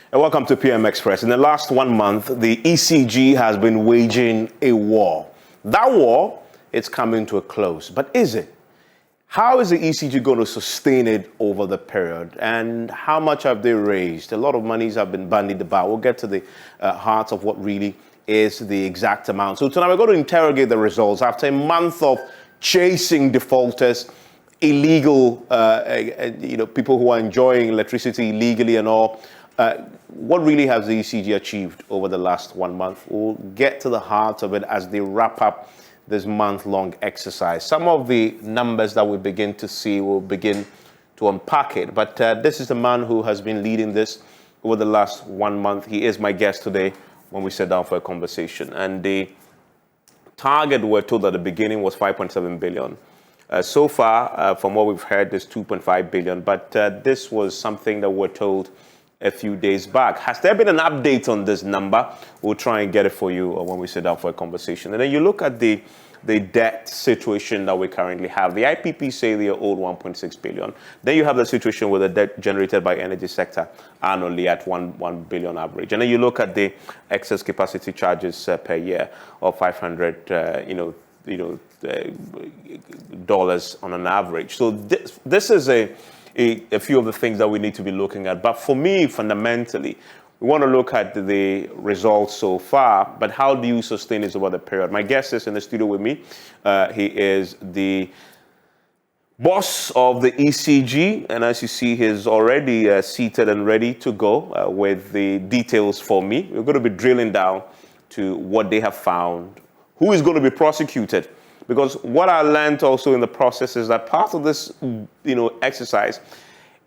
And welcome to PM Express. In the last 1 month, the ECG has been waging a war. That war, it's coming to a close. But is it? How is the ECG going to sustain it over the period? And how much have they raised? A lot of monies have been bandied about. We'll get to the heart of what really is the exact amount. So tonight we're going to interrogate the results. After a month of chasing defaulters, illegal, people who are enjoying electricity illegally and all, what really has the ECG achieved over the last 1 month? We'll get to the heart of it as they wrap up this month-long exercise. Some of the numbers that we begin to see will begin to unpack it. But this is the man who has been leading this over the last 1 month. He is my guest today when we sit down for a conversation. And the target we're told at the beginning was 5.7 billion. So far, from what we've heard, is 2.5 billion. But this was something that we're told a few days back. Has there been an update on this number? We'll try and get it for you when we sit down for a conversation. And then you look at the debt situation that we currently have. The IPP say they are owed 1.6 billion. Then you have the situation with the debt generated by energy sector annually at 1 billion average. And then you look at the excess capacity charges per year of $500, dollars on an average. So this is a few of the things that we need to be looking at. But for me, fundamentally, we want to look at the results so far, but how do you sustain this over the period? My guest is in the studio with me. He is the boss of the ECG, and as you see, he's already seated and ready to go with the details for me. We're going to be drilling down to what they have found, who is going to be prosecuted. Because what I learned also in the process is that part of this, exercise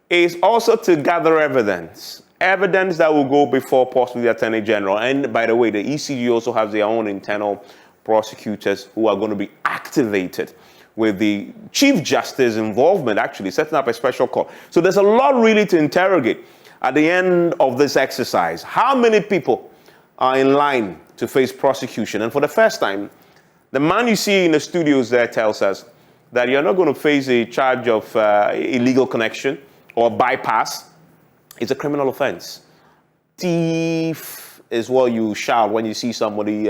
is also to gather evidence that will go before possibly the Attorney General. And by the way, the ECG also has their own internal prosecutors who are going to be activated with the Chief Justice involvement, actually setting up a special court. So there's a lot really to interrogate at the end of this exercise. How many people are in line to face prosecution? And for the first time, the man you see in the studios there tells us that you're not going to face a charge of illegal connection or bypass. It's a criminal offense. Thief is what you shout when you see somebody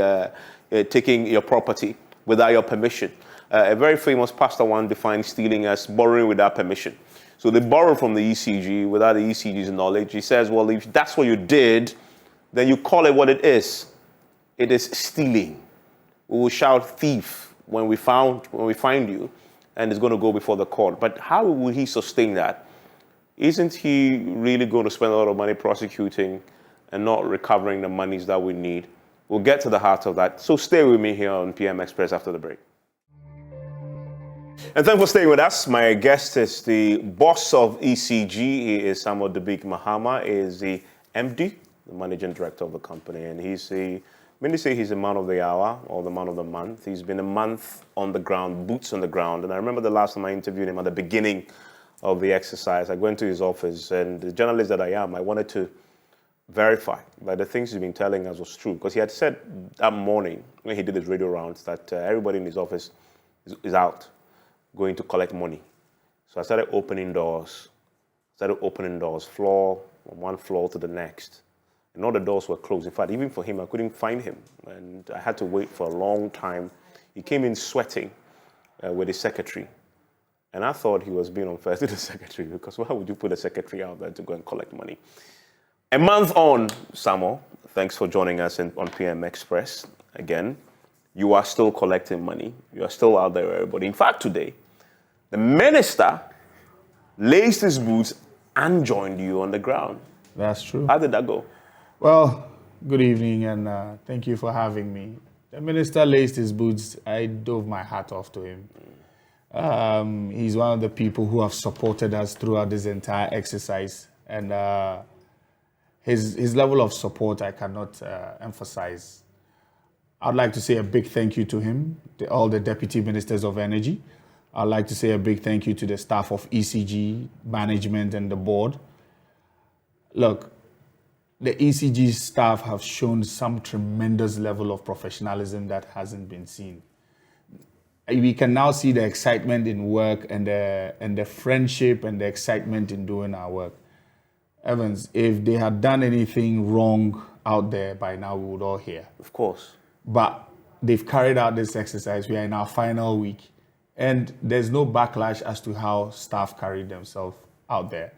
taking your property without your permission. A very famous pastor one defined stealing as borrowing without permission. So they borrow from the ECG without the ECG's knowledge. He says, well, if that's what you did, then you call it what it is. It is stealing. We will shout thief when we find you, and it's going to go before the court. But how will he sustain that? Isn't he really going to spend a lot of money prosecuting and not recovering the monies that we need? We'll get to the heart of that. So stay with me here on PM Express after the break. And thanks for staying with us. My guest is the boss of ECG. He is Samuel Debik Mahama. He is the MD, the managing director of the company, and many say he's the man of the hour or the man of the month. He's been a month on the ground, boots on the ground. And I remember the last time I interviewed him at the beginning of the exercise. I went to his office, and the journalist that I am, I wanted to verify that the things he's been telling us was true. Because he had said that morning when he did his radio rounds that everybody in his office is out going to collect money. So I started opening doors, floor from one floor to the next. And all the doors were closed. In fact, even for him, I couldn't find him. And I had to wait for a long time. He came in sweating with his secretary. And I thought he was being unfair to the secretary, because why would you put a secretary out there to go and collect money? A month on, Samuel, thanks for joining us on PM Express. Again, you are still collecting money. You are still out there, everybody. In fact, today, the minister laced his boots and joined you on the ground. That's true. How did that go? Well, good evening, and thank you for having me. The minister laced his boots. I dove my hat off to him. He's one of the people who have supported us throughout this entire exercise, and his level of support I cannot emphasize. I'd like to say a big thank you to him, all the deputy ministers of energy. I'd like to say a big thank you to the staff of ECG, management, and the board. Look, the ECG staff have shown some tremendous level of professionalism that hasn't been seen. We can now see the excitement in work and the friendship and the excitement in doing our work. Evans, if they had done anything wrong out there by now, we would all hear. Of course. But they've carried out this exercise. We are in our final week. And there's no backlash as to how staff carried themselves out there.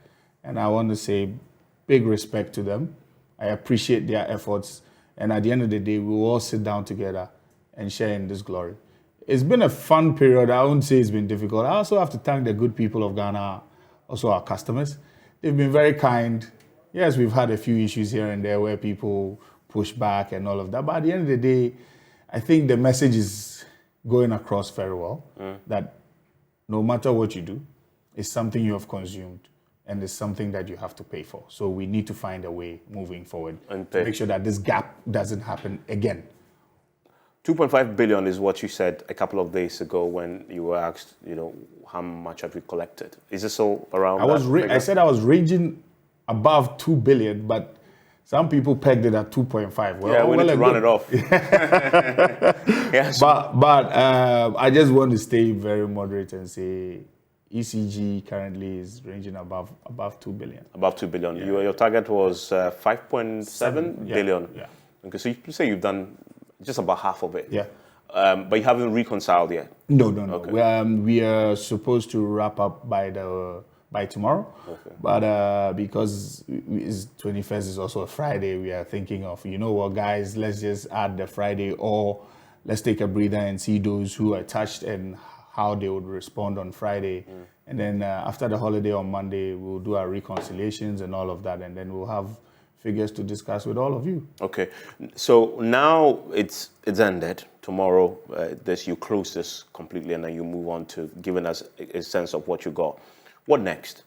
And I want to say big respect to them. I appreciate their efforts. And at the end of the day, we will all sit down together and share in this glory. It's been a fun period. I won't say it's been difficult. I also have to thank the good people of Ghana, also our customers. They've been very kind. Yes, we've had a few issues here and there where people push back and all of that. But at the end of the day, I think the message is going across very well, that no matter what you do, it's something you have consumed and it's something that you have to pay for. So we need to find a way moving forward to make sure that this gap doesn't happen again. 2.5 billion is what you said a couple of days ago when you were asked, how much have you collected? Is this all around I said I was ranging above 2 billion, but some people pegged it at 2.5. Well, we need to run it off. Yes. But I just want to stay very moderate and say ECG currently is ranging above 2 billion. Above 2 billion. Yeah. Your target was 5.7 billion. Yeah. Okay, so you say you've done just about half of it. Yeah. But you haven't reconciled yet. No. Okay. We are supposed to wrap up by tomorrow. Okay. But because 21st is also a Friday, we are thinking of, guys, let's just add the Friday, or let's take a breather and see those who are touched and how they would respond on Friday. And then after the holiday on Monday, we'll do our reconciliations and all of that. And then we'll have figures to discuss with all of you. Okay. So now it's ended. Tomorrow, you close this completely and then you move on to giving us a sense of what you got. What next?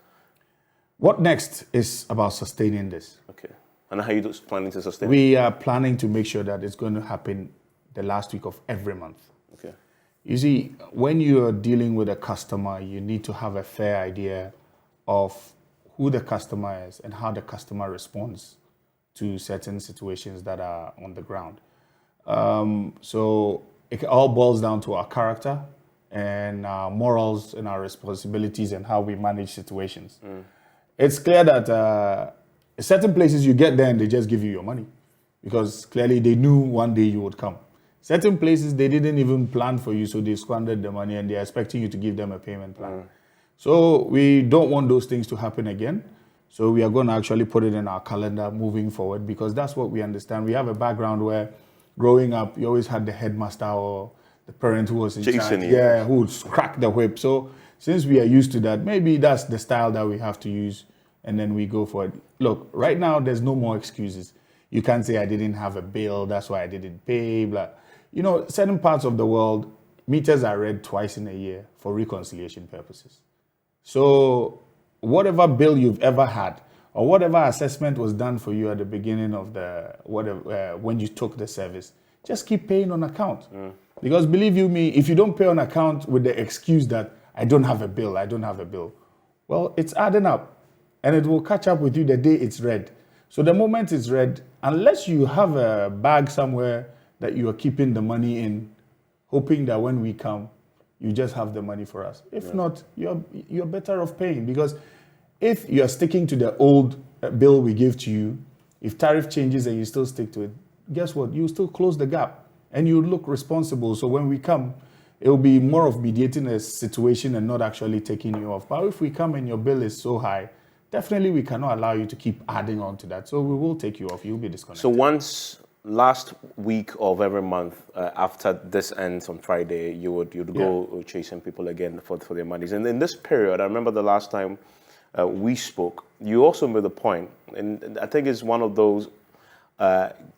What next is about sustaining this. Okay. And how are you planning to sustain it? We are planning to make sure that it's going to happen the last week of every month. Okay. You see, when you are dealing with a customer, you need to have a fair idea of who the customer is and how the customer responds to certain situations that are on the ground. So it all boils down to our character and our morals and our responsibilities and how we manage situations. It's clear that certain places you get there and they just give you your money because clearly they knew one day you would come. Certain places they didn't even plan for you, so they squandered the money and they're expecting you to give them a payment plan. So we don't want those things to happen again. So we are going to actually put it in our calendar moving forward because that's what we understand. We have a background where growing up, you always had the headmaster or the parent who was in charge, who would crack the whip. So since we are used to that, maybe that's the style that we have to use, and then we go for it. Look, right now, there's no more excuses. You can't say I didn't have a bill, that's why I didn't pay, blah. Certain parts of the world, meters are read twice in a year for reconciliation purposes. So whatever bill you've ever had, or whatever assessment was done for you at the beginning of when you took the service, just keep paying on account. Because believe you me, if you don't pay on account with the excuse that I don't have a bill, well, it's adding up, and it will catch up with you the day it's read. So the moment it's read, unless you have a bag somewhere that you are keeping the money in, hoping that when we come, you just have the money for us. If not, you're better off paying, because if you're sticking to the old bill we give to you, if tariff changes and you still stick to it, guess what? You still close the gap and you look responsible. So when we come, it will be more of mediating a situation and not actually taking you off. But if we come and your bill is so high, definitely we cannot allow you to keep adding on to that. So we will take you off. You'll be disconnected. So once last week of every month, after this ends on Friday, you'd go chasing people again for their monies. And in this period, I remember the last time we spoke, you also made a point, and I think it's one of those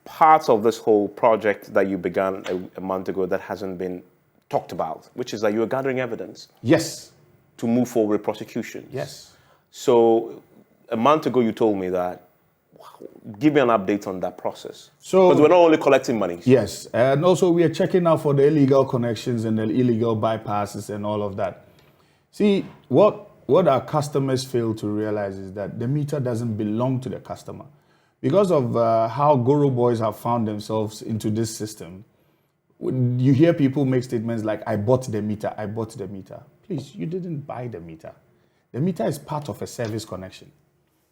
parts of this whole project that you began a month ago that hasn't been talked about, which is that you are gathering evidence. Yes. To move forward with prosecutions. Yes. So a month ago you told me that. Give me an update on that process. So, because we're not only collecting money. Yes, and also we are checking out for the illegal connections and the illegal bypasses and all of that. See, what our customers fail to realize is that the meter doesn't belong to the customer. Because of how Goro boys have found themselves into this system, you hear people make statements like, I bought the meter, I bought the meter. Please, you didn't buy the meter. The meter is part of a service connection.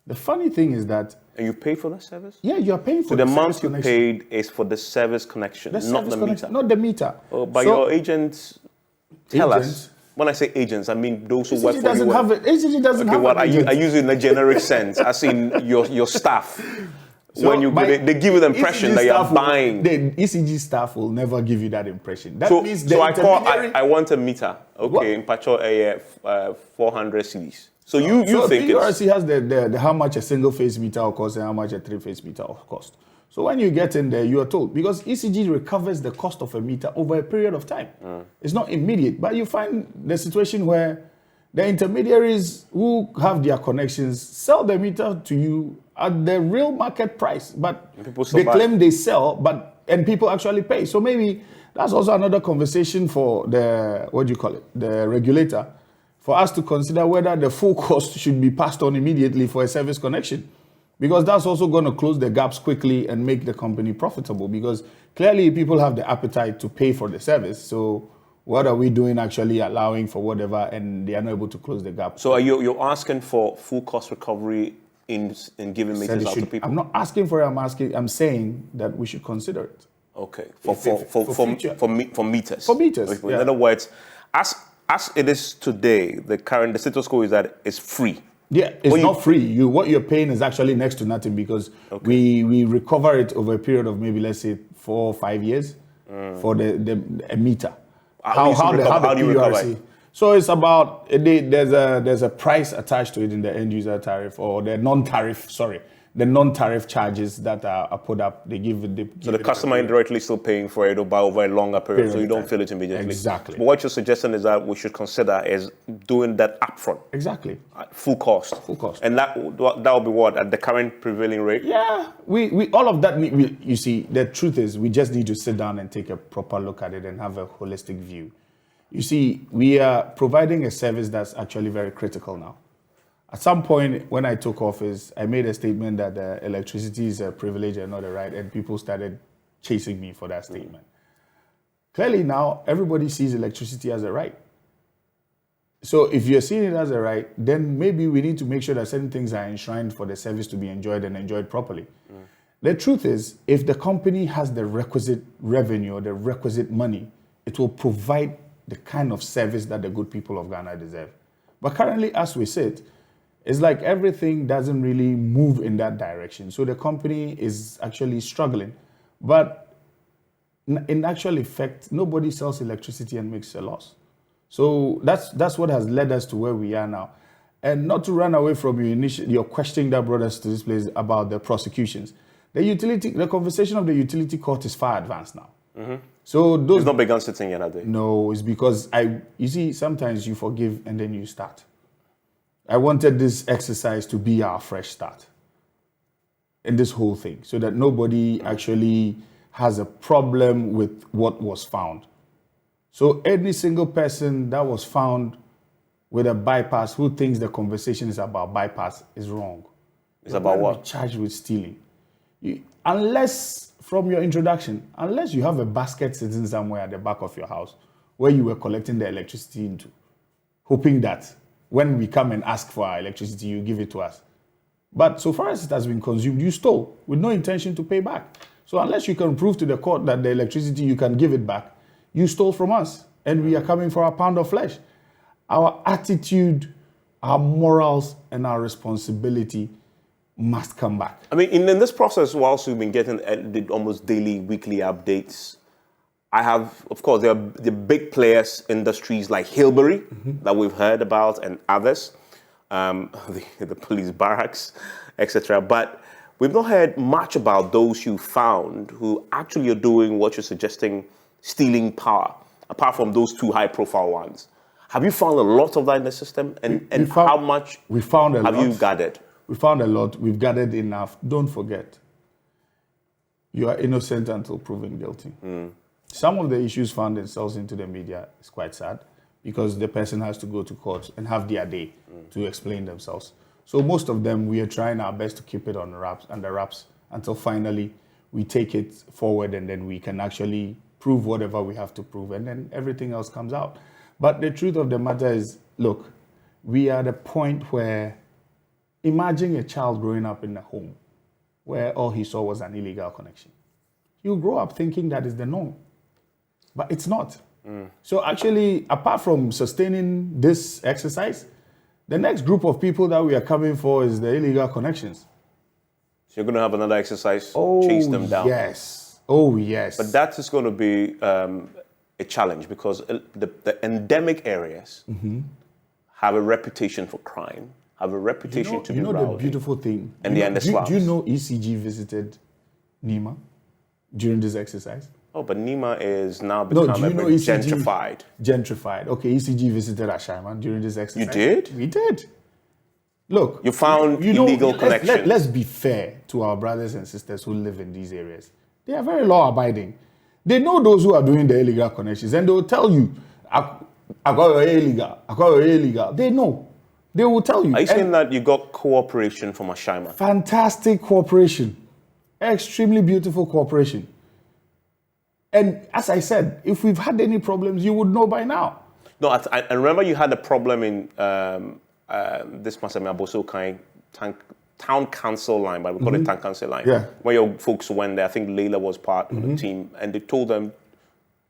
The funny thing is that... And you pay for the service? Yeah, you are paying for so the amount you connection. paid is for the service connection, not the meter? Not the meter. Oh, but your agents tell us. Agents? When I say agents, I mean those who ECG work for doesn't you. have it. ECG doesn't have what an agent. I use it in a generic sense, as in your staff. So when you they give you the impression ECG that you're buying. The ECG staff will never give you that impression. That means I want a meter. Okay, in Pacho 400 cedis. So you think PRC has the how much a single phase meter will cost and how much a 3-phase meter will cost. So when you get in there, you are told, because ECG recovers the cost of a meter over a period of time. It's not immediate, but you find the situation where the intermediaries who have their connections sell the meter to you at the real market price, but they claim they sell, and people actually pay. So maybe that's also another conversation for the regulator, for us to consider whether the full cost should be passed on immediately for a service connection. Because that's also going to close the gaps quickly and make the company profitable. Because clearly people have the appetite to pay for the service. So what are we doing actually allowing for whatever, and they are not able to close the gap? So you're asking for full cost recovery in giving meters out to people? I'm not asking for it. I'm saying that we should consider it. Okay. For meters. For meters. In other words, as it is today, the status quo is that it's free. Yeah, it's not free. What you're paying is actually next to nothing, because we recover it over a period of maybe, let's say, 4 or 5 years for a meter. How do you recover it? So it's about there's a price attached to it in the end user tariff, or the non-tariff charges that are put up. So the customer indirectly still paying for it over a longer period, so you don't feel it immediately. Exactly. But what you're suggesting is that we should consider is doing that upfront. Exactly. Full cost. Full cost. And that will be what, at the current prevailing rate? Yeah. We all of that. You see, the truth is we just need to sit down and take a proper look at it and have a holistic view. You see, we are providing a service that's actually very critical now. At some point when I took office, I made a statement that electricity is a privilege and not a right, and people started chasing me for that statement. Clearly now, everybody sees electricity as a right. So if you're seeing it as a right, then maybe we need to make sure that certain things are enshrined for the service to be enjoyed and enjoyed properly. The truth is, if the company has the requisite revenue or the requisite money, it will provide the kind of service that the good people of Ghana deserve. But currently, as we sit, it's like everything doesn't really move in that direction. So the company is actually struggling. But in actual effect, nobody sells electricity and makes a loss. So that's what has led us to where we are now. And not to run away from your question that brought us to this place about the prosecutions. The conversation of the utility court is far advanced now. So it's not begun sitting yet, are they? No, it's because you see, sometimes you forgive and then you start. I wanted this exercise to be our fresh start in this whole thing, so that nobody actually has a problem with what was found. So any single person that was found with a bypass who thinks the conversation is about bypass is wrong. It's about what? Charged with stealing. Unless, from your introduction, unless you have a basket sitting somewhere at the back of your house where you were collecting the electricity into, hoping that when we come and ask for our electricity, you give it to us. But so far as it has been consumed, you stole with no intention to pay back. So unless you can prove to the court that the electricity, you can give it back, you stole from us, and we are coming for our pound of flesh. Our attitude, our morals, and our responsibility must come back. I mean, in this process, whilst we've been getting the almost daily, weekly updates, I have, of course, there are the big players, industries like Hilbury that we've heard about, and others, the police barracks, etc. But we've not heard much about those you found who actually are doing what you're suggesting, stealing power, apart from those 2 high-profile ones. Have you found a lot of that in the system? And how much have you gathered? We found a lot. We've gathered enough. Don't forget, you are innocent until proven guilty. Some of the issues found themselves into the media is quite sad, because the person has to go to court and have their day to explain themselves. So most of them, we are trying our best to keep it under wraps until finally we take it forward, and then we can actually prove whatever we have to prove, and then everything else comes out. But the truth of the matter is, look, we are at a point where Imagine a child growing up in a home where all he saw was an illegal connection. He'll grow up thinking that is the norm, but it's not. So actually, apart from sustaining this exercise, the next group of people that we are coming for is the illegal connections. So you're going to have another exercise, chase them down. Yes. Oh, yes. But that is going to be a challenge because the endemic areas have a reputation for crime, have a reputation to be rowdy. You know the beautiful thing? And they're in the slums. Do you know ECG visited Nima during this exercise? Oh, but Nima is now become gentrified. Gentrified. Okay, ECG visited Ashaiman during this exercise. You did? We did. Look. You found illegal connections. Let's be fair to our brothers and sisters who live in these areas. They are very law-abiding. They know those who are doing the illegal connections, and they will tell you, I got your illegal. They know. They will tell you. Are you saying that you got cooperation from Ashaiman? Fantastic cooperation. Extremely beautiful cooperation. And as I said, if we've had any problems, you would know by now. No, I remember you had a problem in this Masami Aboso town council line, but we call it town council line. Yeah. Where your folks went there, I think Layla was part of the team, and they told them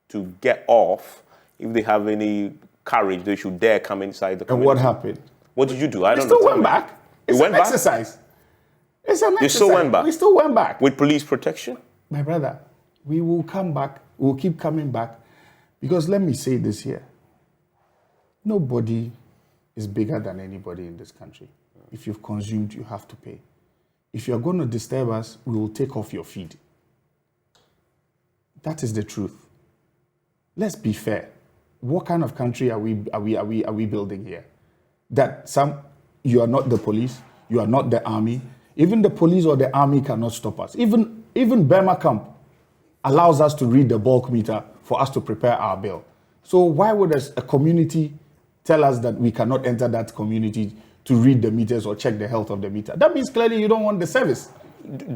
to get off. If they have any courage, they should dare come inside the community. And what happened? What did you do? I don't know. We still went back. It's an exercise. It's an exercise. You still went back? We still went back. With police protection? My brother, we will come back. We'll keep coming back. Because let me say this here. Nobody is bigger than anybody in this country. If you've consumed, you have to pay. If you're going to disturb us, we will take off your feed. That is the truth. Let's be fair. What kind of country are we building here? That you are not the police, you are not the army. Even the police or the army cannot stop us. Even Burma camp allows us to read the bulk meter for us to prepare our bill. So why would a community tell us that we cannot enter that community to read the meters or check the health of the meter? That means clearly you don't want the service.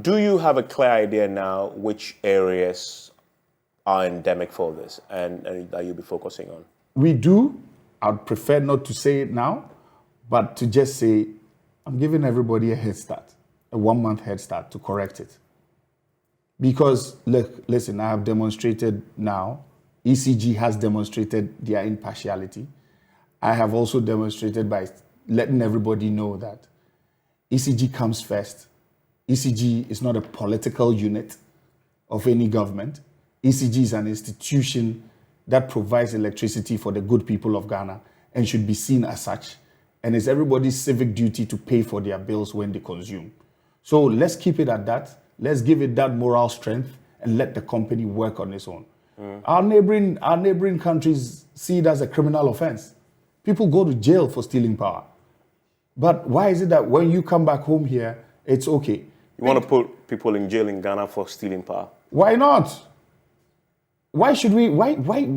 Do you have a clear idea now which areas are endemic for this and that you'll be focusing on? We do. I'd prefer not to say it now, but to just say, I'm giving everybody a head start, a 1 month head start to correct it. Because, look, listen, I have demonstrated now, ECG has demonstrated their impartiality. I have also demonstrated by letting everybody know that ECG comes first. ECG is not a political unit of any government. ECG is an institution that provides electricity for the good people of Ghana and should be seen as such. And it's everybody's civic duty to pay for their bills when they consume. So let's keep it at that. Let's give it that moral strength and let the company work on its own. Our neighboring countries see it as a criminal offense. People go to jail for stealing power. But why is it that when you come back home here, it's okay? You want to put people in jail in Ghana for stealing power? Why not? Why should we? Why?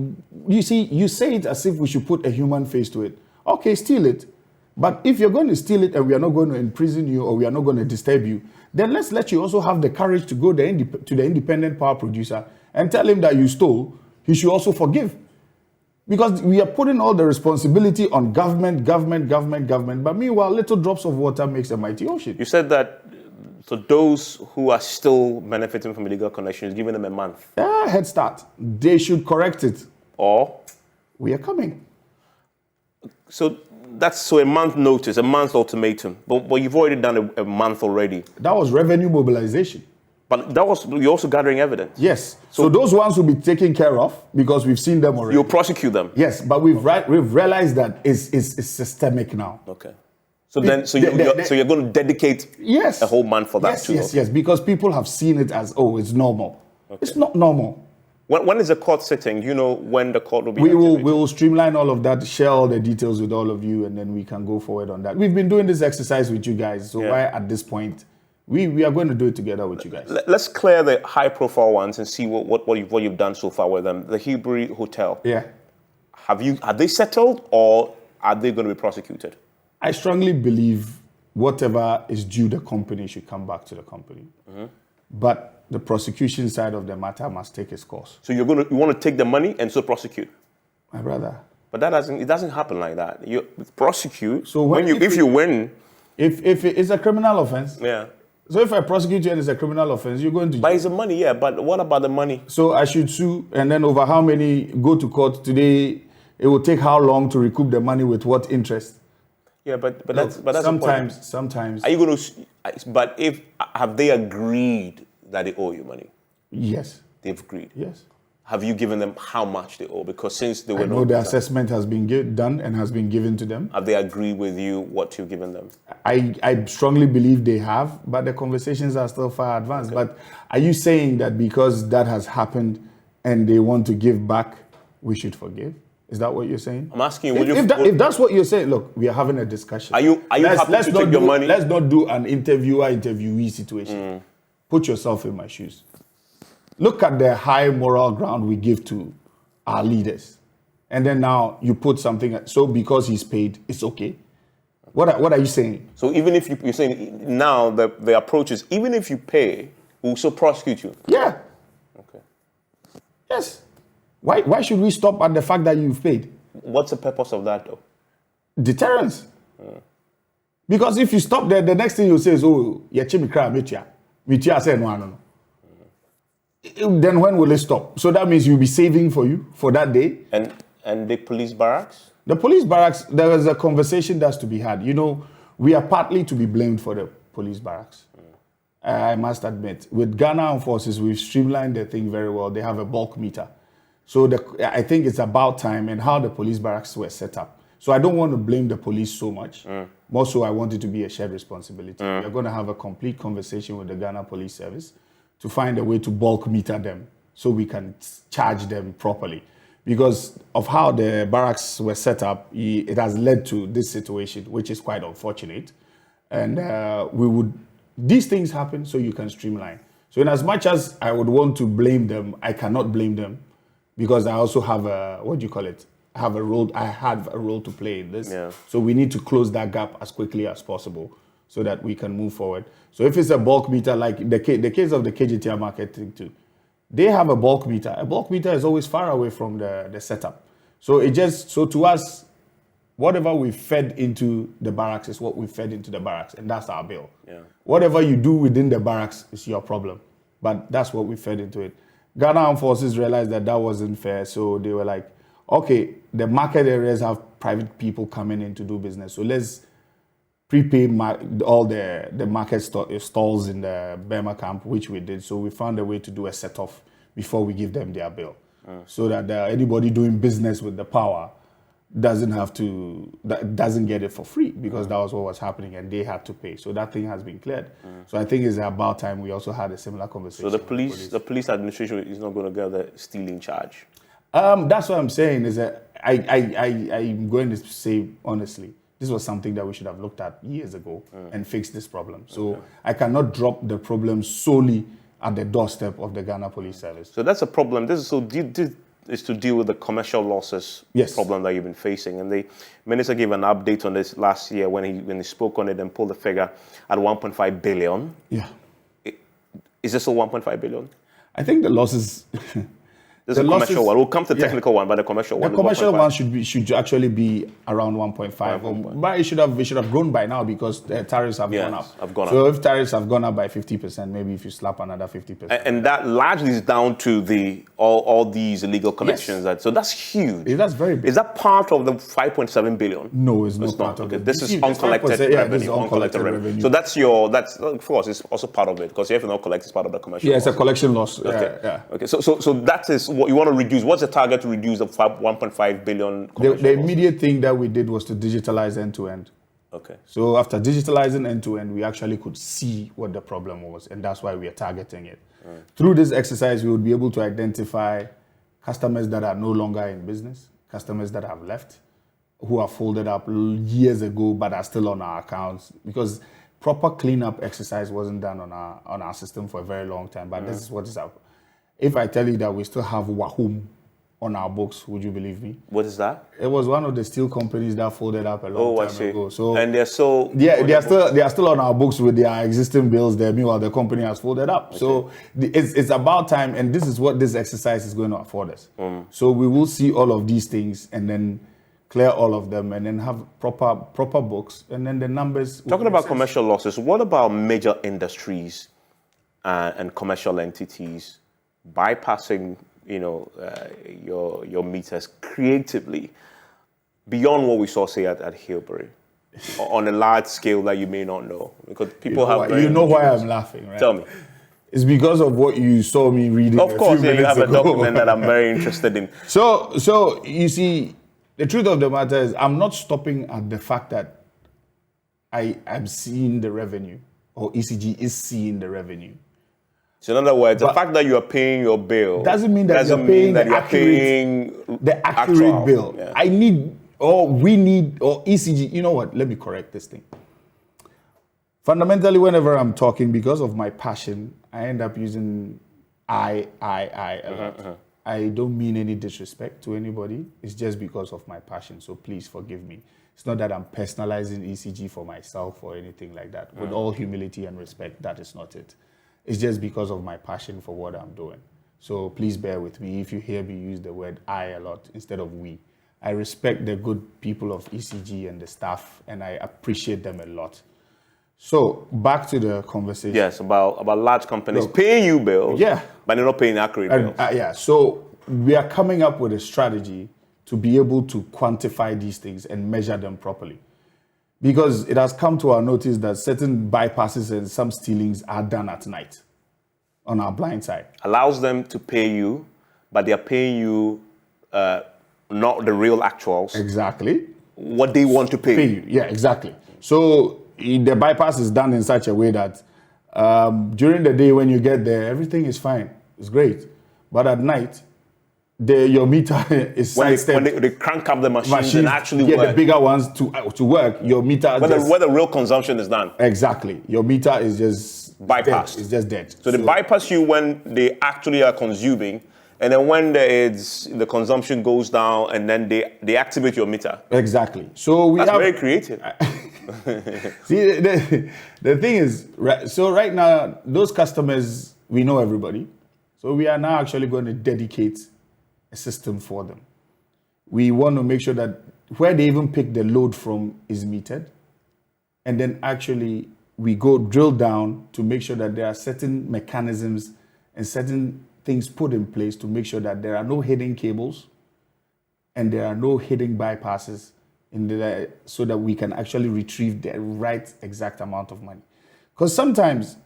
You see, you say it as if we should put a human face to it. Okay, steal it. But if you're going to steal it and we are not going to imprison you or we are not going to disturb you, then let's let you also have the courage to go to the independent power producer and tell him that you stole. He should also forgive. Because we are putting all the responsibility on government. But meanwhile, little drops of water makes a mighty ocean. You said that, so those who are still benefiting from illegal connections, giving them a month. Yeah, head start. They should correct it. Or? We are coming. So that's a month notice, a month ultimatum. But you've already done a month already. That was revenue mobilization. But you're also gathering evidence. Yes. So those ones will be taken care of because we've seen them already. You'll prosecute them. Yes, but we've realized that it's systemic now. Okay. So you're going to dedicate a whole month for that too? Yes, because people have seen it as, it's normal. Okay. It's not normal. When is the court sitting? Do you know when the court will be We will streamline all of that, share all the details with all of you, and then we can go forward on that. We've been doing this exercise with you guys, so why at this point, we are going to do it together with you guys. Let's clear the high-profile ones and see what you've done so far with them. The Hebrew Hotel. Yeah. Have they settled or are they going to be prosecuted? I strongly believe whatever is due the company should come back to the company. Mm-hmm. But the prosecution side of the matter must take its course. So you want to take the money and still prosecute? My brother. But it doesn't happen like that. You prosecute. So if you win, If it's a criminal offense. Yeah. So if I prosecute you and it's a criminal offense, you're going to jail. But it's the money, yeah. But what about the money? So I should sue, and then over how many go to court today? It will take how long to recoup the money with what interest? Yeah, but that's sometimes. Are you going to? But have they agreed that they owe you money? Yes. They've agreed. Yes. Have you given them how much they owe? Because since they were not, the assessment has been done and has been given to them. Have they agreed with you what you've given them? I strongly believe they have, but the conversations are still far advanced. Okay. But are you saying that because that has happened and they want to give back, we should forgive? Is that what you're saying? I'm asking you. If that's what you're saying, look, we are having a discussion. Are you happy to take your money? Let's not do an interviewee situation. Put yourself in my shoes. Look at the high moral ground we give to our leaders. And then now you put something, so because he's paid, it's okay. What are you saying? So even if you're saying now the approach is, even if you pay, we'll still prosecute you? Yeah. Okay. Yes. Why should we stop at the fact that you've paid? What's the purpose of that though? Deterrence. Because if you stop there, the next thing you'll say is, oh, Mitia say no. Then when will it stop? So that means you'll be saving for you for that day. And the police barracks? The police barracks, there is a conversation that's to be had. You know, we are partly to be blamed for the police barracks. I must admit. With Ghana Armed Forces, we've streamlined the thing very well. They have a bulk meter. So I think it's about time and how the police barracks were set up. So I don't want to blame the police so much. More so I want it to be a shared responsibility. We're going to have a complete conversation with the Ghana Police Service to find a way to bulk meter them so we can charge them properly. Because of how the barracks were set up, it has led to this situation, which is quite unfortunate. And these things happen so you can streamline. So in as much as I would want to blame them, I cannot blame them because I also have I have a role to play in this. Yeah. So we need to close that gap as quickly as possible so that we can move forward. So if it's a bulk meter, like the case of the KJTR market thing too, they have a bulk meter. A bulk meter is always far away from the setup. So to us, whatever we fed into the barracks is what we fed into the barracks, and that's our bill. Yeah. Whatever you do within the barracks is your problem, but that's what we fed into it. Ghana Armed Forces realized that wasn't fair, so they were like, okay, the market areas have private people coming in to do business, so let's prepay all the market stalls in the Burma camp, which we did. So we found a way to do a set-off before we give them their bill, so that anybody doing business with the power doesn't get it for free, because that was what was happening and they had to pay. So that thing has been cleared. So I think it's about time we also had a similar conversation. So the police administration is not going to get the stealing charge. That's what I'm saying. Is that I'm going to say honestly, this was something that we should have looked at years ago and fixed this problem. So I cannot drop the problem solely at the doorstep of the Ghana Police Service. So that's a problem. This is to deal with the commercial losses problem that you've been facing. And the minister gave an update on this last year when he spoke on it and pulled the figure at 1.5 billion. Yeah. Is this all 1.5 billion? I think the losses... This is a commercial one. We'll come to the technical one, but the commercial one. The commercial one should actually be around 1.5. But it should have grown by now because the tariffs have gone up. So if tariffs have gone up by 50%, maybe if you slap another 50%. And that largely is down to all these illegal connections. So that's huge. That's very big. Is that part of the 5.7 billion? No, it's not part of it. This is uncollected revenue. This is uncollected revenue. So that's of course, it's also part of it because you have to not collect, it's part of the commercial. Yeah, it's a collection loss. Okay. So that is what you want to reduce. What's the target to reduce the 1.5 billion? The immediate thing that we did was to digitalize end-to-end. Okay. So after digitalizing end-to-end, we actually could see what the problem was, and that's why we are targeting it. Through this exercise, we would be able to identify customers that are no longer in business, customers that have left, who are folded up years ago but are still on our accounts, because proper cleanup exercise wasn't done on our system for a very long time. But this is what is up. If I tell you that we still have Wahoo on our books, would you believe me? What is that? It was one of the steel companies that folded up a long time ago. So and they're so they are still on our books with their existing bills there. Meanwhile, the company has folded up. Okay. So it's about time, and this is what this exercise is going to afford us. So we will see all of these things, and then clear all of them, and then have proper books, and then the numbers. Talking about commercial losses, what about major industries and commercial entities bypassing, your meters creatively beyond what we saw, say, at Hilbury, on a large scale that you may not know? Because people you know why I'm laughing, right? Tell me. It's because of what you saw me reading. Of course, you have ago. a document that I'm very interested in. So you see, the truth of the matter is, I'm not stopping at the fact that I'm seeing the revenue, or ECG is seeing the revenue. So in other words, the fact that you are paying your bill doesn't mean that you're paying the accurate bill. Yeah. I need, or we need, or ECG. You know what? Let me correct this thing. Fundamentally, whenever I'm talking, because of my passion, I end up using I a lot. I don't mean any disrespect to anybody. It's just because of my passion. So please forgive me. It's not that I'm personalizing ECG for myself or anything like that. With all humility and respect, that is not it. It's just because of my passion for what I'm doing. So please bear with me if you hear me use the word I a lot instead of we. I respect the good people of ECG and the staff, and I appreciate them a lot. So back to the conversation. Yes, about large companies paying you bills, but they're not paying accurate bills. So we are coming up with a strategy to be able to quantify these things and measure them properly. Because it has come to our notice that certain bypasses and some stealings are done at night on our blind side. Allows them to pay you, but they are paying you not the real actuals. Exactly. What they want to pay you. Yeah, exactly. So the bypass is done in such a way that during the day when you get there, everything is fine. It's great. But at night, your meter is when they crank up the machines and actually get work. the bigger ones to work, your meter where the real consumption is done. Exactly. Your meter is just bypassed. It's just dead. So they bypass you when they actually are consuming, and then when the consumption goes down, and then they activate your meter. Exactly. So that's very creative. See, the thing is, right now, those customers, we know everybody. So we are now actually going to dedicate a system for them. We want to make sure that where they even pick the load from is metered. And then actually we go drill down to make sure that there are certain mechanisms and certain things put in place to make sure that there are no hidden cables and there are no hidden bypasses so that we can actually retrieve the right exact amount of money. Because sometimes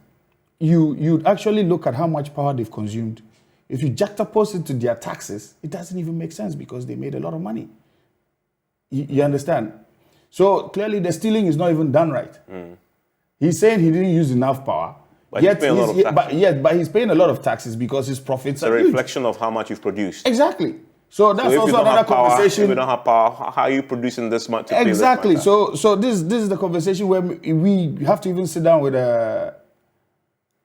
you actually look at how much power they've consumed. If you juxtapose it to their taxes, it doesn't even make sense because they made a lot of money. You understand? So clearly the stealing is not even done right. He's saying he didn't use enough power. But he's paying a lot of taxes. But he's paying a lot of taxes because his profits are a reflection of how much you've produced. Exactly. So that's also another conversation. If you don't have power, how are you producing this much? Exactly. So this is the conversation where we have to even sit down with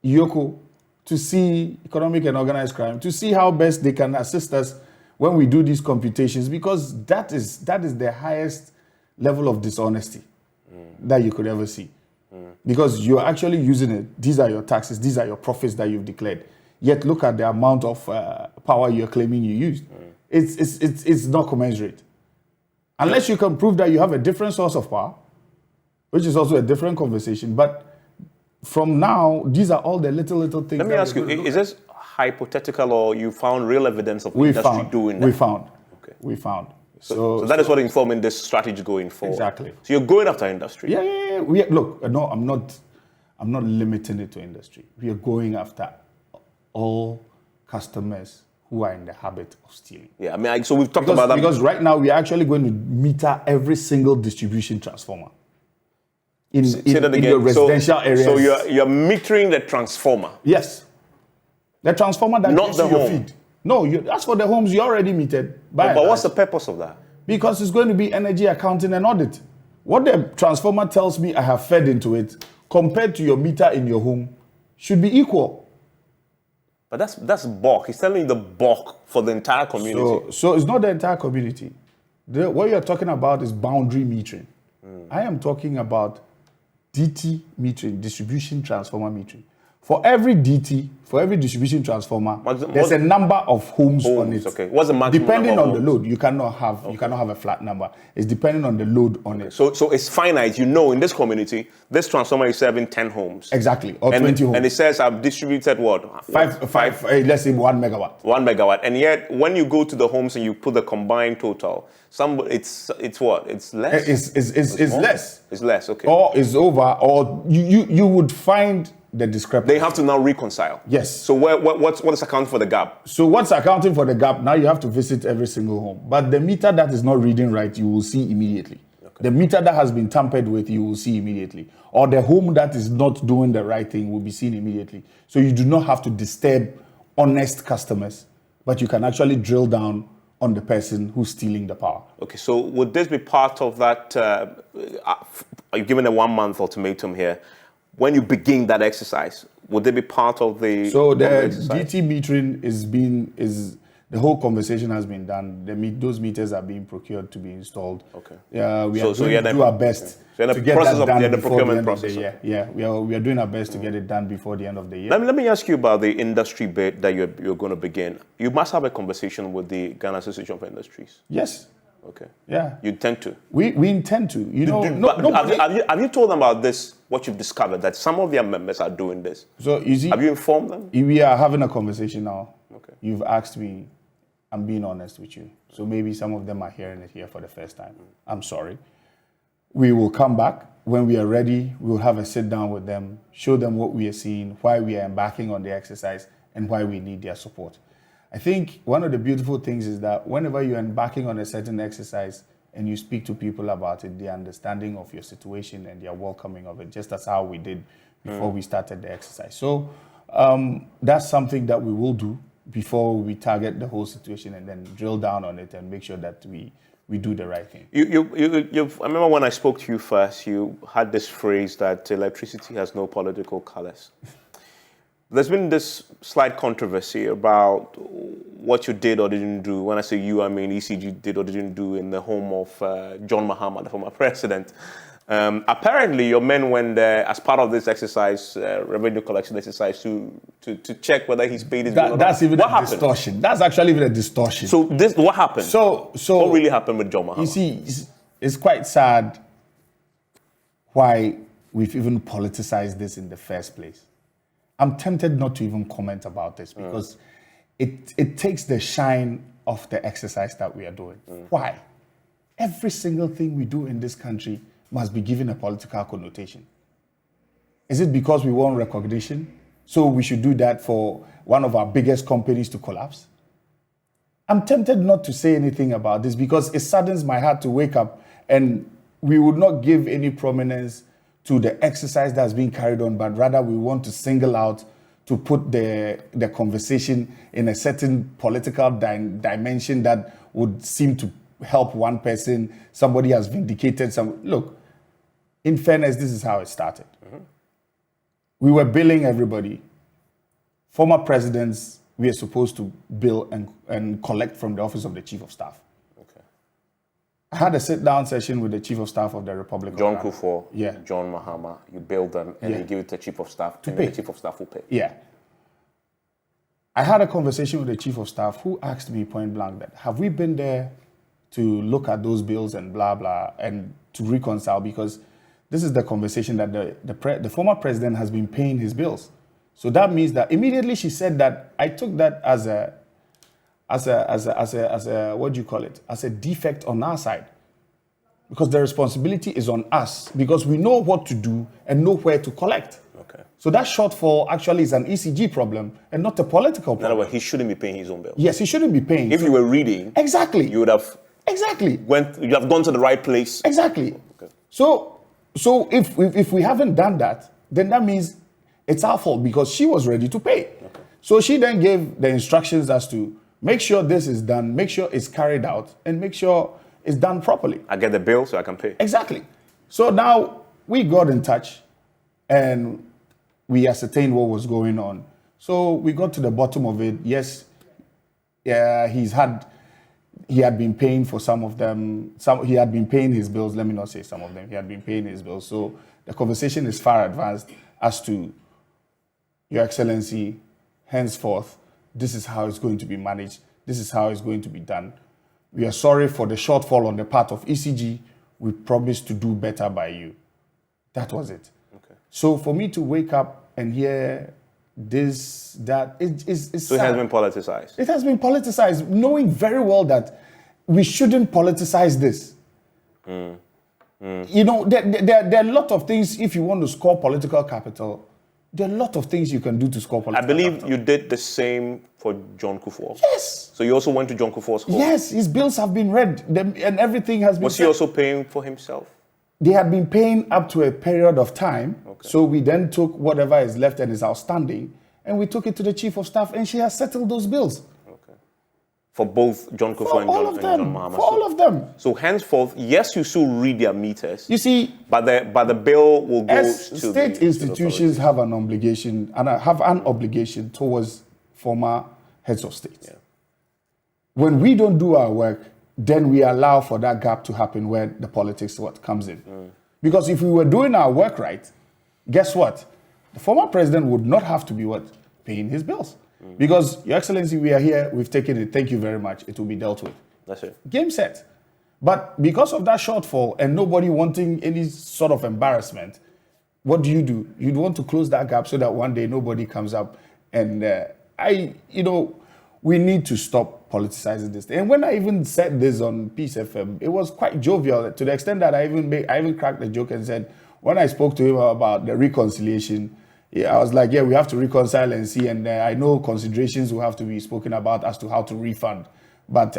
Yoko to see economic and organized crime, to see how best they can assist us when we do these computations, because that is the highest level of dishonesty that you could ever see. Because you're actually using it. These are your taxes. These are your profits that you've declared. Yet look at the amount of power you're claiming you used. It's not commensurate. Unless you can prove that you have a different source of power, which is also a different conversation. But from now, these are all the little things. Let me ask you, is this hypothetical or you found real evidence of industry doing that? We found. Okay. We found. So that is what informing this strategy going forward. Exactly. So you're going after industry. Yeah. Look, no, I'm not limiting it to industry. We are going after all customers who are in the habit of stealing. Yeah, I mean, so we've talked about that. Because right now we are actually going to meter every single distribution transformer in your residential areas. So you're metering the transformer. Yes. The transformer that not gives the you home. your feed. No, that's for the homes you already metered. But what's the purpose of that? Because it's going to be energy accounting and audit. What the transformer tells me I have fed into it compared to your meter in your home should be equal. But that's bulk. He's telling you the bulk for the entire community. So it's not the entire community. What you're talking about is boundary metering. I am talking about DT metering, distribution transformer metering. For every DT, for every distribution transformer, there's a number of homes on it. Okay. What's the maximum depending number on of the load? You cannot have a flat number. It's depending on the load on it. So it's finite. You know, in this community, this transformer is serving 10 homes. Exactly, or 20 homes. And it says I've distributed what? Five. Let's say 1 megawatt. 1 megawatt. And yet, when you go to the homes and you put the combined total, it's what? It's less. It's less. It's less. Okay. Or it's over. Or you would find the discrepancy. They have to now reconcile. Yes. So what is accounting for the gap? So what's accounting for the gap? Now you have to visit every single home. But the meter that is not reading right, you will see immediately. Okay. The meter that has been tampered with, you will see immediately. Or the home that is not doing the right thing will be seen immediately. So you do not have to disturb honest customers, but you can actually drill down on the person who's stealing the power. Okay, so would this be part of that? You've given a 1 month ultimatum here. When you begin that exercise, would they be part of the? So the DT metering is the whole conversation has been done. Those meters are being procured to be installed. Okay. Yeah, we are going to do our best to get that done before the end of the year. Yeah, we are doing our best to get it done before the end of the year. Let me ask you about the industry bit that you're going to begin. You must have a conversation with the Ghana Association of Industries. Yes. Okay. Yeah. You intend to? We intend to. You know, have you told them about this, what you've discovered, that some of their members are doing this? So, you see, have you informed them? We are having a conversation now. Okay. You've asked me, I'm being honest with you. So maybe some of them are hearing it here for the first time. I'm sorry. We will come back. When we are ready, we will have a sit down with them, show them what we are seeing, why we are embarking on the exercise, and why we need their support. I think one of the beautiful things is that whenever you're embarking on a certain exercise and you speak to people about it, the understanding of your situation and their welcoming of it, just as how we did before we started the exercise. So that's something that we will do before we target the whole situation and then drill down on it and make sure that we do the right thing. I remember when I spoke to you first, you had this phrase that electricity has no political colors. There's been this slight controversy about what you did or didn't do. When I say you, I mean ECG did or didn't do in the home of John Mahama, the former president. Apparently, your men went there as part of this exercise, revenue collection exercise, to check whether he's paid his bill. That's even a distortion. That's actually even a distortion. So what happened? So what really happened with John Mahama? You see, it's quite sad why we've even politicized this in the first place. I'm tempted not to even comment about this because it takes the shine off the exercise that we are doing. Why? Every single thing we do in this country must be given a political connotation. Is it because we want recognition? So we should do that for one of our biggest companies to collapse? I'm tempted not to say anything about this because it saddens my heart to wake up and we would not give any prominence to the exercise that's being carried on, but rather we want to single out to put the conversation in a certain political dimension that would seem to help one person. Somebody has vindicated some. Look, in fairness, this is how it started. We were billing everybody. Former presidents, we are supposed to bill and collect from the office of the chief of staff. I had a sit-down session with the Chief of Staff of the Republic John of Ghana. Kufuor, John Mahama, you bill them and you give it to the Chief of Staff to pay. The Chief of Staff will pay. Yeah. I had a conversation with the Chief of Staff who asked me point blank that, have we been there to look at those bills and blah, blah, and to reconcile? Because this is the conversation that the former president has been paying his bills. So that means that immediately she said that, I took that as a what do you call it? As a defect on our side. Because the responsibility is on us because we know what to do and know where to collect. Okay. So that shortfall actually is an ECG problem and not a political problem. In other words, he shouldn't be paying his own bill. Yes, he shouldn't be paying. If you were reading, exactly, you would have you'd have gone to the right place. Exactly. Okay. So if we haven't done that, then that means it's our fault because she was ready to pay. Okay. So she then gave the instructions as to make sure this is done, make sure it's carried out, and make sure it's done properly. I get the bill so I can pay. Exactly. So now we got in touch and we ascertained what was going on. So we got to the bottom of it. Yes, he had been paying for some of them. He had been paying his bills. Let me not say some of them. He had been paying his bills. So the conversation is far advanced as to, Your Excellency, henceforth, this is how it's going to be managed. This is how it's going to be done. We are sorry for the shortfall on the part of ECG. We promise to do better by you. That was it. Okay. So for me to wake up and hear this, that, it's so it has been politicized. It has been politicized, knowing very well that we shouldn't politicize this. You know, there are a lot of things, if you want to score political capital, there are a lot of things you can do to score political capital. I believe you did the same for John Kufuor. Yes. So you also went to John Kufuor's home? Yes, his bills have been read and everything has been Was he also paying for himself? They had been paying up to a period of time. Okay. So we then took whatever is left and is outstanding, and we took it to the Chief of Staff, and she has settled those bills. Okay. For both John Kufuor and John Mahama. For all of them. So henceforth, yes, you still read their meters. You see, but the bill will go to state institutions have an obligation towards former heads of state. Yeah. When we don't do our work, then we allow for that gap to happen where the politics comes in. Because if we were doing our work right, guess what? The former president would not have to be paying his bills. Because, Your Excellency, we are here, we've taken it, thank you very much, it will be dealt with. That's it. Game set. But because of that shortfall and nobody wanting any sort of embarrassment, what do? You'd want to close that gap so that one day nobody comes up and we need to stop politicizing this thing. And when I even said this on Peace FM, it was quite jovial to the extent that I even cracked the joke and said, when I spoke to him about the reconciliation, I was like, we have to reconcile and see. And I know considerations will have to be spoken about as to how to refund. But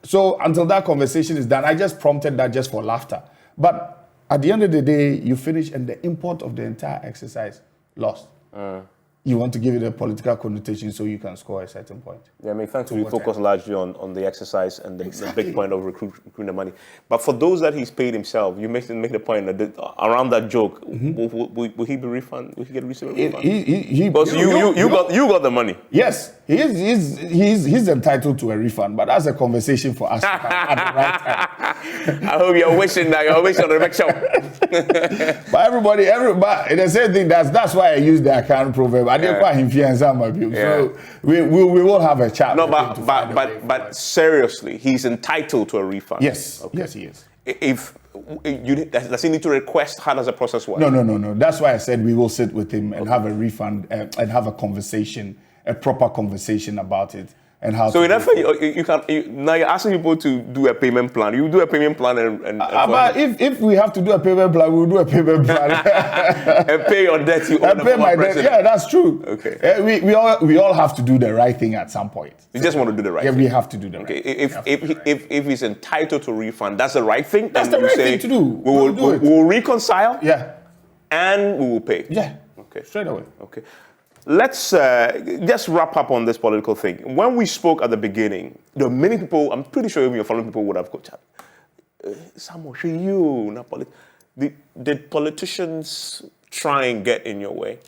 so until that conversation is done, I just prompted that just for laughter. But at the end of the day, you finish and the import of the entire exercise lost. You want to give it a political connotation so you can score a certain point. Yeah, I mean, thankfully, we focus largely on the exercise and the big point of recruiting the money. But for those that he's paid himself, you make the point that around that joke, will he be refunded? Will he get a refund? Because you got the money. Yes, he's entitled to a refund, but that's a conversation for us at the right time. I hope you're wishing that you're wishing on the next show. But everybody, the same thing. That's why I use the account proverb. So we will have a chat. No, but seriously, he's entitled to a refund. Yes, yes, he is. Does he need to request? How does the process work? No. That's why I said we will sit with him and have a refund and have a conversation, a proper conversation about it. And how so in effect, now you're asking people to do a payment plan. You do a payment plan but if we have to do a payment plan, we'll do a payment plan. And pay your debt. You pay my debt. Yeah, that's true. Okay. We all have to do the right thing at some point. You just want to do the right thing. Yeah, we have to do the right thing. If he's entitled to refund, that's the right thing. That's the right thing to do. We will reconcile. Yeah. And we will pay. Yeah. Okay. Straight away. Okay. Let's just wrap up on this political thing. When we spoke at the beginning, there were many people, I'm pretty sure even your following people would have coached did politicians try and get in your way?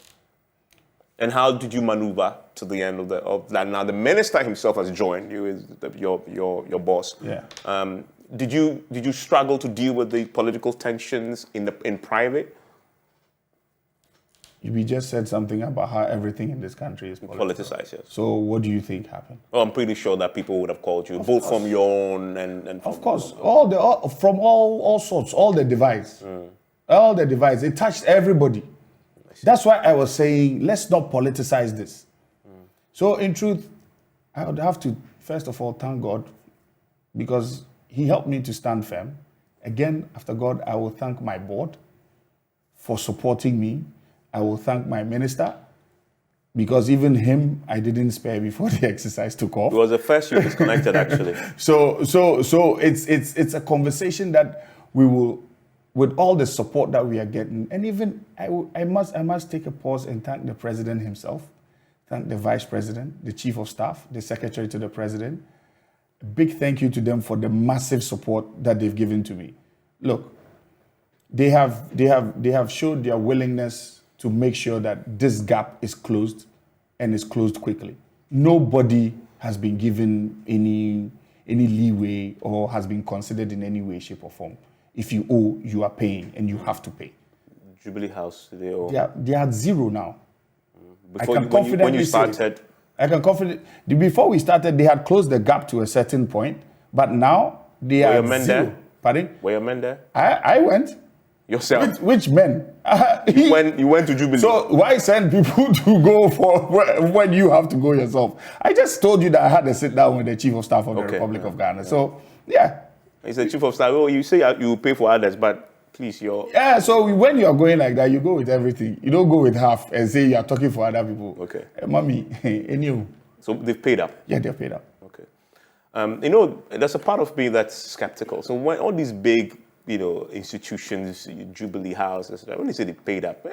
And how did you maneuver to the end of that? Now, the minister himself has joined you, is your boss. Yeah. Did you struggle to deal with the political tensions in private? We just said something about how everything in this country is politicized. Yes. So what do you think happened? Well, I'm pretty sure that people would have called you, both from your own and from... Of course, from all sorts, all the divides. All the divides. It touched everybody. That's why I was saying, let's not politicize this. So in truth, I would have to, first of all, thank God, because he helped me to stand firm. Again, after God, I will thank my board for supporting me. I will thank my minister, because even him, I didn't spare before the exercise took off. It was the first you disconnected, actually. So it's a conversation that we will, with all the support that we are getting, and even I must take a pause and thank the president himself, thank the vice president, the chief of staff, the secretary to the president. A big thank you to them for the massive support that they've given to me. Look, they have showed their willingness to make sure that this gap is closed and is closed quickly. Nobody has been given any leeway or has been considered in any way, shape or form. If you owe, you are paying and you have to pay. Jubilee House? They are at zero now. Before when you started? I can confidently. Before we started, they had closed the gap to a certain point, but now they are at zero. There? Pardon? Were your men there? I went. Yourself? Which men? You went to Jubilee. So why send people to go for when you have to go yourself? I just told you that I had to sit down with the Chief of Staff of the Republic of Ghana. Yeah. So, yeah. He's the Chief of Staff. Oh, you say you pay for others, but please, Yeah, so when you're going like that, you go with everything. You don't go with half and say you're talking for other people. Okay. Mommy, and you. So they've paid up? Yeah, they've paid up. Okay. There's a part of me that's skeptical. So when all these big institutions, Jubilee House, when they say they paid up,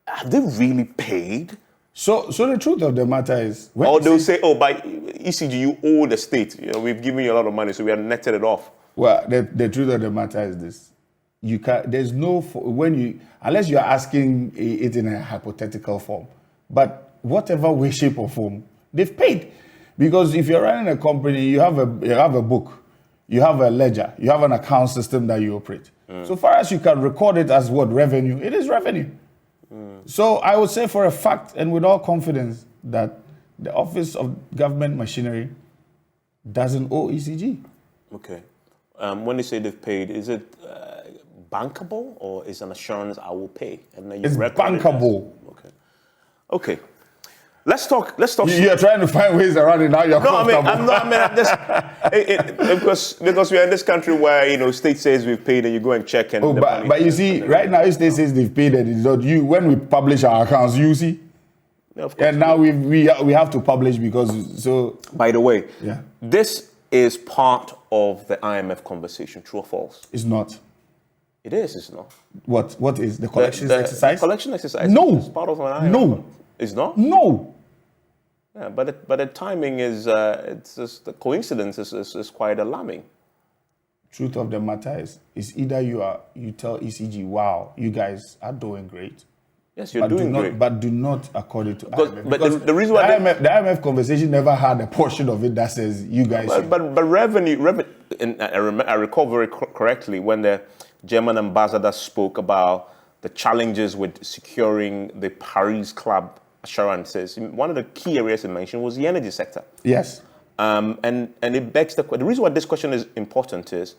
have they really paid? So the truth of the matter is... Or they'll say, by ECG, you owe the state. We've given you a lot of money, so we have netted it off. Well, the truth of the matter is this. You can there's no... unless you're asking it in a hypothetical form. But whatever way, shape, or form, they've paid. Because if you're running a company, you have a book. You have a ledger, you have an account system that you operate. So far as you can record it as revenue, it is revenue. So I would say for a fact and with all confidence that the Office of Government Machinery doesn't owe ECG. Okay. When they say they've paid, is it bankable or is an assurance I will pay? And then it's bankable. Okay. Let's talk. You're trying to find ways around it now. You're comfortable. Because we are in this country where state says we've paid and you go and check and. But you see, right now state says they've paid and it's not you. When we publish our accounts, you see. Yeah, of course. And now we have to publish because so. By the way, yeah, this is part of the IMF conversation. True or false? It's not. It is. It's not. What is the collection exercise? The collection exercise. No. It's part of an IMF. No. It's not? No. Yeah, but the timing is, it's just, the coincidence is quite alarming. Truth of the matter is either you tell ECG, wow, you guys are doing great. Yes, you're doing great. But do not according to IMF. But the reason why the IMF conversation never had a portion of it that says you guys. But revenue, and I recall very correctly when the German ambassador spoke about the challenges with securing the Paris Club assurances. One of the key areas he mentioned was the energy sector. Yes. And it begs the reason why this question is important is,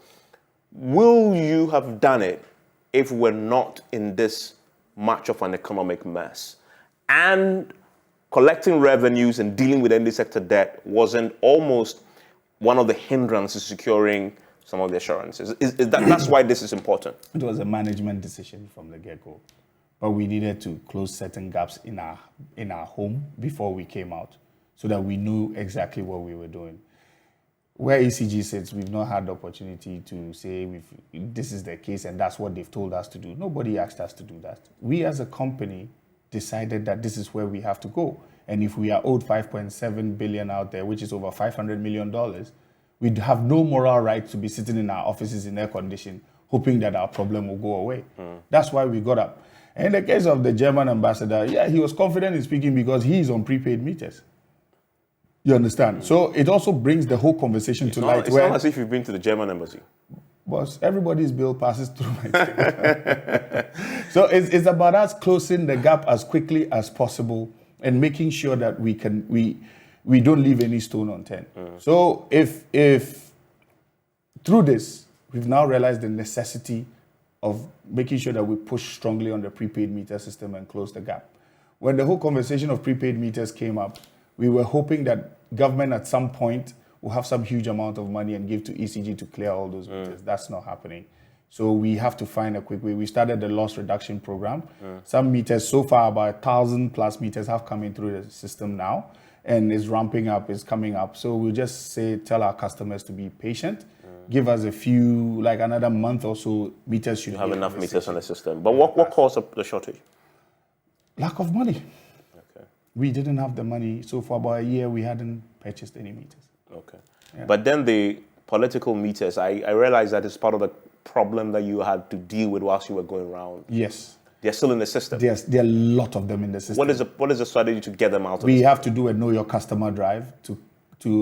will you have done it if we're not in this much of an economic mess? And collecting revenues and dealing with energy sector debt wasn't almost one of the hindrances securing some of the assurances. That's why this is important. It was a management decision from the get-go. But we needed to close certain gaps in our home before we came out so that we knew exactly what we were doing. Where ECG sits, we've not had the opportunity to say this is the case and that's what they've told us to do. Nobody asked us to do that. We as a company decided that this is where we have to go. And if we are owed $5.7 billion out there, which is over $500 million, we'd have no moral right to be sitting in our offices in air condition, hoping that our problem will go away. That's why we got up. And in the case of the German ambassador, yeah, he was confident in speaking because he is on prepaid meters. You understand? So it also brings the whole conversation to light. It's not as if you've been to the German embassy. Boss, everybody's bill passes through my table. So it's about us closing the gap as quickly as possible and making sure that we don't leave any stone unturned. So if through this, we've now realized the necessity of making sure that we push strongly on the prepaid meter system and close the gap. When the whole conversation of prepaid meters came up, we were hoping that government at some point will have some huge amount of money and give to ECG to clear all those meters. That's not happening. So we have to find a quick way. We started the loss reduction program. Some meters, so far about 1,000+ meters have come in through the system now and is ramping up, is coming up. So we'll just tell our customers to be patient. Give us a few, like another month or so, meters should have enough meters on the system. But what caused the shortage? Lack of money. Okay. We didn't have the money. So for about a year, we hadn't purchased any meters. Okay. Yeah. But then the political meters, I realized that it's part of the problem that you had to deal with whilst you were going around. Yes. They're still in the system. There are a lot of them in the system. What is the strategy to get them out of the system? We have to do a know your customer drive to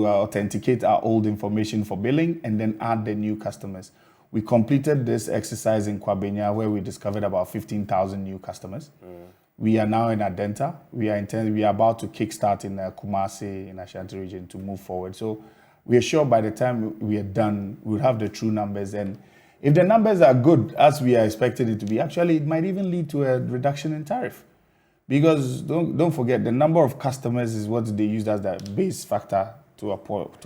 authenticate our old information for billing and then add the new customers. We completed this exercise in Kwabenya where we discovered about 15,000 new customers. We are now in Adenta. We are about to kickstart in Kumasi in Ashanti region to move forward. So we are sure by the time we are done, we'll have the true numbers. And if the numbers are good, as we are expected it to be, actually it might even lead to a reduction in tariff. Because don't forget, the number of customers is what they use as the base factor to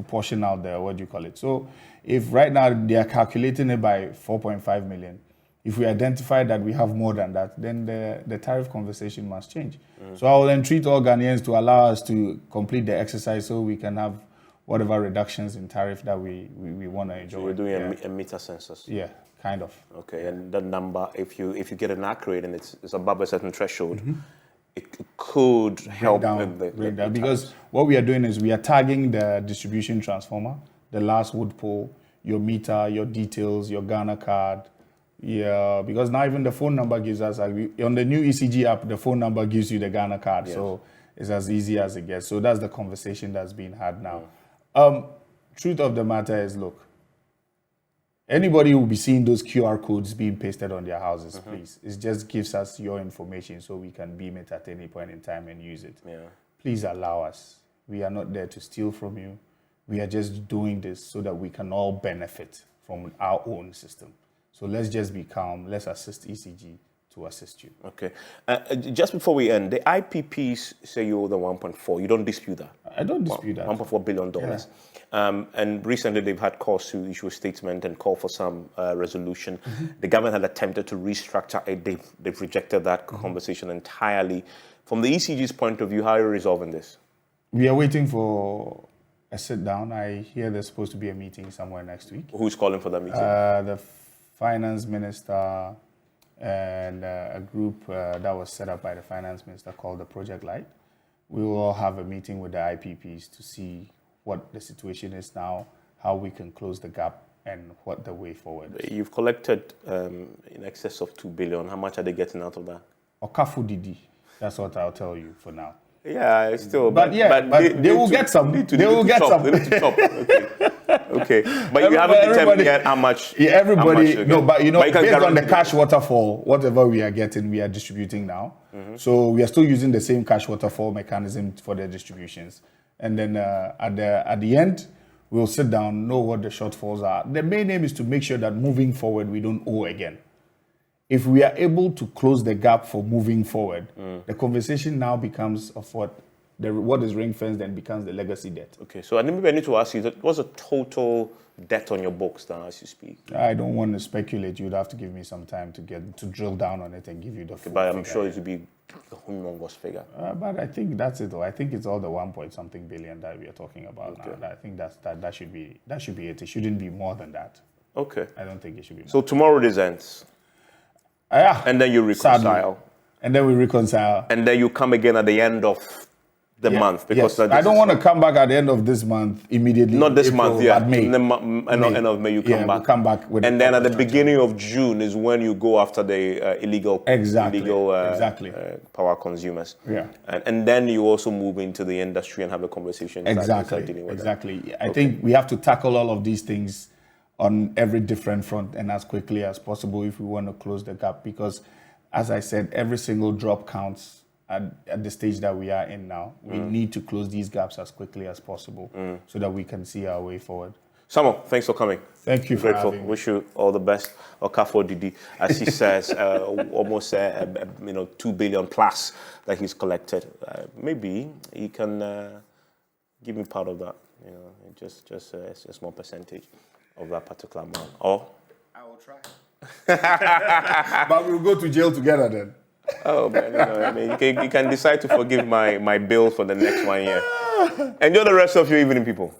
portion out the, So if right now they are calculating it by 4.5 million, if we identify that we have more than that, then the tariff conversation must change. So I will entreat all Ghanaians to allow us to complete the exercise so we can have whatever reductions in tariff that we want to enjoy. So we're doing a meter census. Yeah, kind of. Okay, and the number, if you get an accurate and it's above a certain threshold, it could help bring down. Because what we are doing is we are tagging the distribution transformer, the last wood pole, your meter, your details, your Ghana card. Yeah, because now even the phone number gives us, on the new ECG app, the phone number gives you the Ghana card. Yes. So it's as easy as it gets. So that's the conversation that's being had now. Truth of the matter is, look, anybody will be seeing those QR codes being pasted on their houses, please. It just gives us your information so we can beam it at any point in time and use it. Yeah. Please allow us. We are not there to steal from you. We are just doing this so that we can all benefit from our own system. So let's just be calm. Let's assist ECG to assist you. Okay. Just before we end, the IPPs say you owe them 1.4. You don't dispute that? I don't dispute that. $1.4 billion. Yeah. And recently they've had calls to issue a statement and call for some resolution. The government had attempted to restructure it. They've rejected that conversation entirely. From the ECG's point of view, how are you resolving this? We are waiting for a sit down. I hear there's supposed to be a meeting somewhere next week. Who's calling for that meeting? The finance minister and a group that was set up by the finance minister called the Project Light. We will all have a meeting with the IPPs to see what the situation is now, how we can close the gap, and what the way forward is. You've collected in excess of 2 billion. How much are they getting out of that? Okafu Didi. That's what I'll tell you for now. Yeah, still. But they will get some. They will get some. They need to chop. Okay. But you haven't determined yet how much. Yeah, everybody. No, but based on the cash waterfall, whatever we are getting, we are distributing now. So we are still using the same cash waterfall mechanism for the distributions. And then at the end, we'll sit down, know what the shortfalls are. The main aim is to make sure that moving forward, we don't owe again. If we are able to close the gap for moving forward, the conversation now becomes of what is ring-fenced and becomes the legacy debt. Okay, so maybe I need to ask you, what's the total debt on your books now as you speak? I don't want to speculate. You'd have to give me some time to drill down on it and give you the full But I'm figure. sure it will be a humongous figure. But I think that's it. I think it's all the 1-point-something billion that we are talking about now. I think that should be it. It shouldn't be more than that. Okay. I don't think it should be more. So tomorrow this ends? Yeah. And then you reconcile. Sadly. And then we reconcile. And then you come again at the end of the month. Because I don't want to come back at the end of this month immediately. Not this month, yeah. But May. End of May you come back. We'll come back with and then at the beginning of June is when you go after the illegal power consumers. Yeah. And then you also move into the industry and have a conversation. Exactly. I think we have to tackle all of these things on every different front and as quickly as possible if we want to close the gap. Because, as I said, every single drop counts at the stage that we are in now. We need to close these gaps as quickly as possible so that we can see our way forward. Samo, thanks for coming. Thank you for having me. Wish you all the best. Okafor Didi, as he says, almost 2 billion plus that he's collected. Maybe he can give me part of that. Just a small percentage of that particular amount. Or I will try. But we'll go to jail together then. Oh man, you can decide to forgive my bill for the next 1 year. Enjoy the rest of your evening, people.